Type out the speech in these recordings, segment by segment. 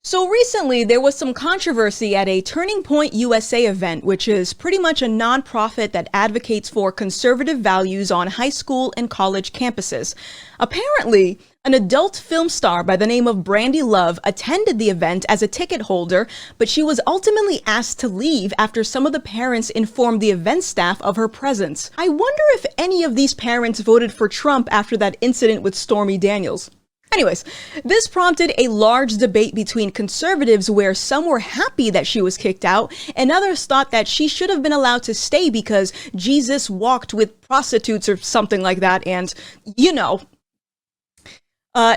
So recently, there was some controversy at a Turning Point USA event, which is pretty much a nonprofit that advocates for conservative values on high school and college campuses. Apparently, an adult film star by the name of Brandy Love attended the event as a ticket holder, but she was ultimately asked to leave after some of the parents informed the event staff of her presence. I wonder if any of these parents voted for Trump after that incident with Stormy Daniels. Anyways, this prompted a large debate between conservatives where some were happy that she was kicked out and others thought that she should have been allowed to stay because Jesus walked with prostitutes or something like that, and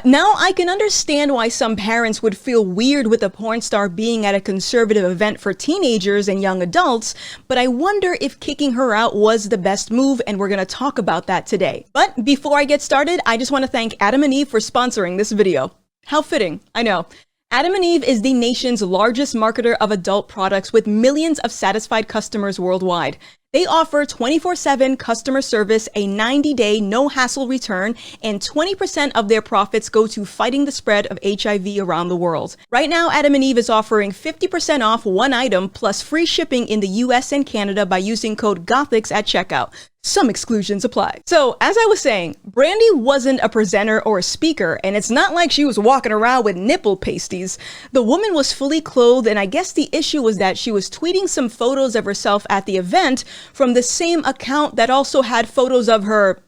now I can understand why some parents would feel weird with a porn star being at a conservative event for teenagers and young adults, but I wonder if kicking her out was the best move, and we're going to talk about that today. But before I get started, I just want to thank Adam and Eve for sponsoring this video. How fitting, I know. Adam and Eve is the nation's largest marketer of adult products with millions of satisfied customers worldwide. They offer 24/7 customer service, a 90-day no-hassle return, and 20% of their profits go to fighting the spread of HIV around the world. Right now, Adam and Eve is offering 50% off one item plus free shipping in the US and Canada by using code Gothix at checkout. Some exclusions apply. So, as I was saying, Brandy wasn't a presenter or a speaker, and it's not like she was walking around with nipple pasties. The woman was fully clothed, and I guess the issue was that she was tweeting some photos of herself at the event from the same account that also had photos of her,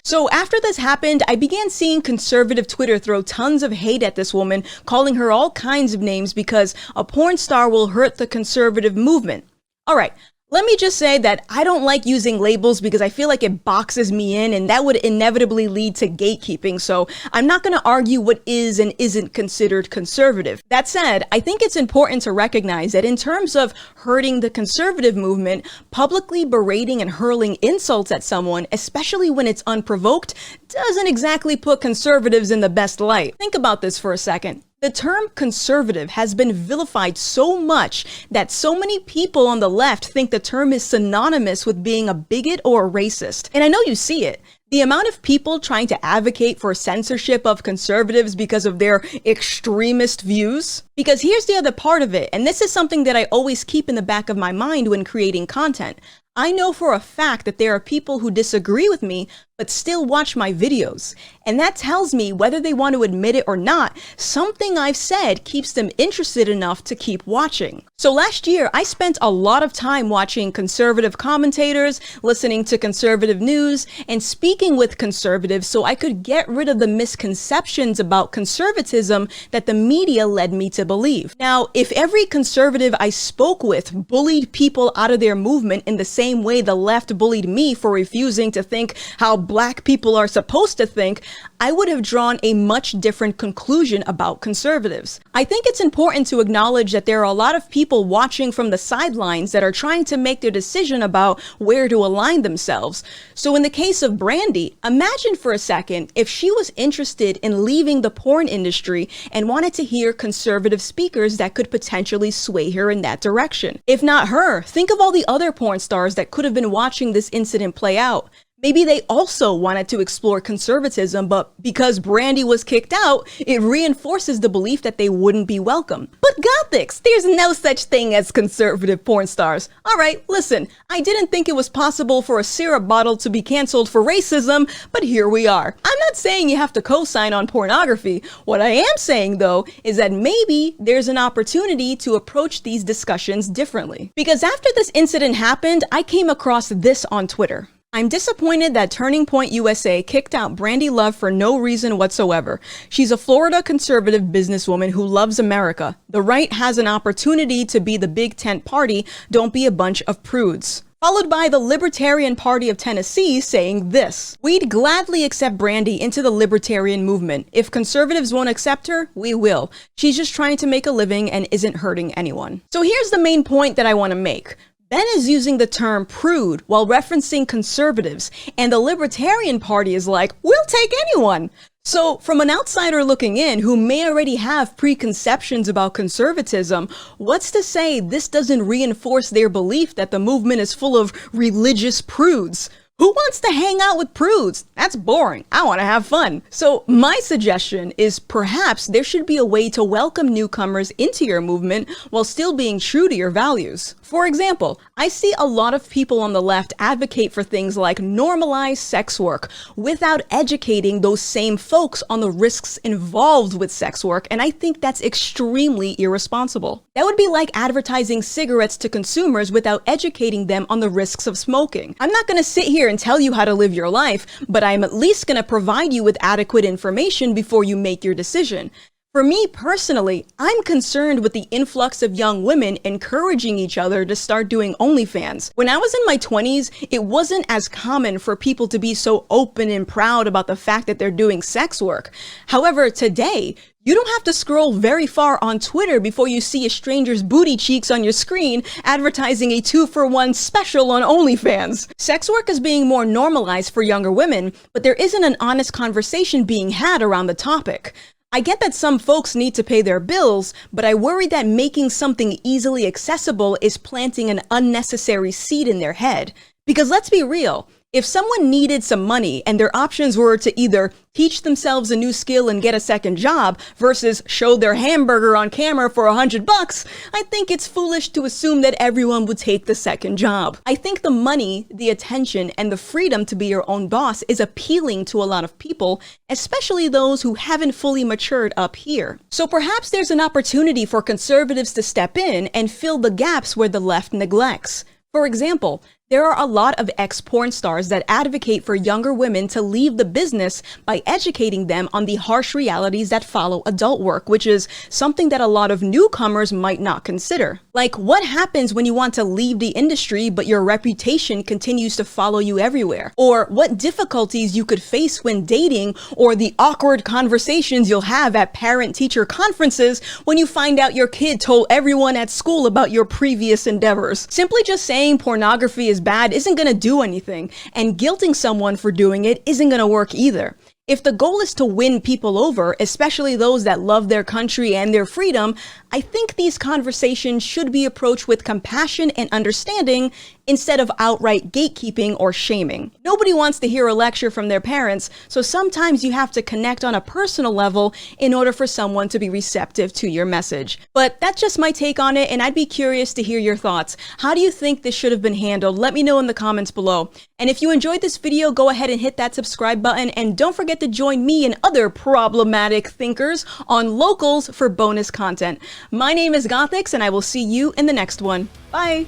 So after this happened, I began seeing conservative Twitter throw tons of hate at this woman, calling her all kinds of names because a porn star will hurt the conservative movement. All right. Let me just say that I don't like using labels because I feel like it boxes me in and that would inevitably lead to gatekeeping, so I'm not going to argue what is and isn't considered conservative. That said, I think it's important to recognize that in terms of hurting the conservative movement, publicly berating and hurling insults at someone, especially when it's unprovoked, doesn't exactly put conservatives in the best light. Think about this for a second. The term conservative has been vilified so much that so many people on the left think the term is synonymous with being a bigot or a racist. And I know you see it. The amount of people trying to advocate for censorship of conservatives because of their extremist views. Because here's the other part of it, and this is something that I always keep in the back of my mind when creating content. I know for a fact that there are people who disagree with me, but still watch my videos. And that tells me, whether they want to admit it or not, something I've said keeps them interested enough to keep watching. So last year, I spent a lot of time watching conservative commentators, listening to conservative news, and speaking with conservatives so I could get rid of the misconceptions about conservatism that the media led me to believe. Now, if every conservative I spoke with bullied people out of their movement in the same way the left bullied me for refusing to think how Black people are supposed to think, I would have drawn a much different conclusion about conservatives. I think it's important to acknowledge that there are a lot of people watching from the sidelines that are trying to make their decision about where to align themselves. So in the case of Brandy, imagine for a second if she was interested in leaving the porn industry and wanted to hear conservative speakers that could potentially sway her in that direction. If not her, think of all the other porn stars that could have been watching this incident play out. Maybe they also wanted to explore conservatism, but because Brandy was kicked out, it reinforces the belief that they wouldn't be welcome. But Gothix, there's no such thing as conservative porn stars. All right, listen, I didn't think it was possible for a syrup bottle to be canceled for racism, but here we are. I'm not saying you have to co-sign on pornography. What I am saying, though, is that maybe there's an opportunity to approach these discussions differently. Because after this incident happened, I came across this on Twitter. I'm disappointed that Turning Point USA kicked out Brandy Love for no reason whatsoever. She's a Florida conservative businesswoman who loves America. The right has an opportunity to be the big tent party. Don't be a bunch of prudes. Followed by the Libertarian Party of Tennessee saying this: "We'd gladly accept Brandy into the libertarian movement. If conservatives won't accept her, we will. She's just trying to make a living and isn't hurting anyone." So here's the main point that I want to make. Ben is using the term prude while referencing conservatives, and the Libertarian Party is like, we'll take anyone. So from an outsider looking in who may already have preconceptions about conservatism, what's to say this doesn't reinforce their belief that the movement is full of religious prudes? Who wants to hang out with prudes? That's boring. I want to have fun. So my suggestion is perhaps there should be a way to welcome newcomers into your movement while still being true to your values. For example, I see a lot of people on the left advocate for things like normalize sex work without educating those same folks on the risks involved with sex work, and I think that's extremely irresponsible. That would be like advertising cigarettes to consumers without educating them on the risks of smoking. I'm not going to sit here and tell you how to live your life, but I'm at least going to provide you with adequate information before you make your decision. For me personally, I'm concerned with the influx of young women encouraging each other to start doing OnlyFans. When I was in my 20s, it wasn't as common for people to be so open and proud about the fact that they're doing sex work. However, today, you don't have to scroll very far on Twitter before you see a stranger's booty cheeks on your screen advertising a 2-for-1 special on OnlyFans. Sex work is being more normalized for younger women, but there isn't an honest conversation being had around the topic. I get that some folks need to pay their bills, but I worry that making something easily accessible is planting an unnecessary seed in their head. Because let's be real, if someone needed some money and their options were to either teach themselves a new skill and get a second job versus show their hamburger on camera for $100, I think it's foolish to assume that everyone would take the second job. I think the money, the attention, and the freedom to be your own boss is appealing to a lot of people, especially those who haven't fully matured up here. So perhaps there's an opportunity for conservatives to step in and fill the gaps where the left neglects. For example, there are a lot of ex-porn stars that advocate for younger women to leave the business by educating them on the harsh realities that follow adult work, which is something that a lot of newcomers might not consider. Like, what happens when you want to leave the industry but your reputation continues to follow you everywhere? Or what difficulties you could face when dating, or the awkward conversations you'll have at parent-teacher conferences when you find out your kid told everyone at school about your previous endeavors. Simply just saying pornography is bad isn't going to do anything, and guilting someone for doing it isn't going to work either. If the goal is to win people over, especially those that love their country and their freedom, I think these conversations should be approached with compassion and understanding instead of outright gatekeeping or shaming. Nobody wants to hear a lecture from their parents, so sometimes you have to connect on a personal level in order for someone to be receptive to your message. But that's just my take on it, and I'd be curious to hear your thoughts. How do you think this should have been handled? Let me know in the comments below. And if you enjoyed this video, go ahead and hit that subscribe button, and don't forget to join me and other problematic thinkers on Locals for bonus content. My name is Gothix, and I will see you in the next one. Bye!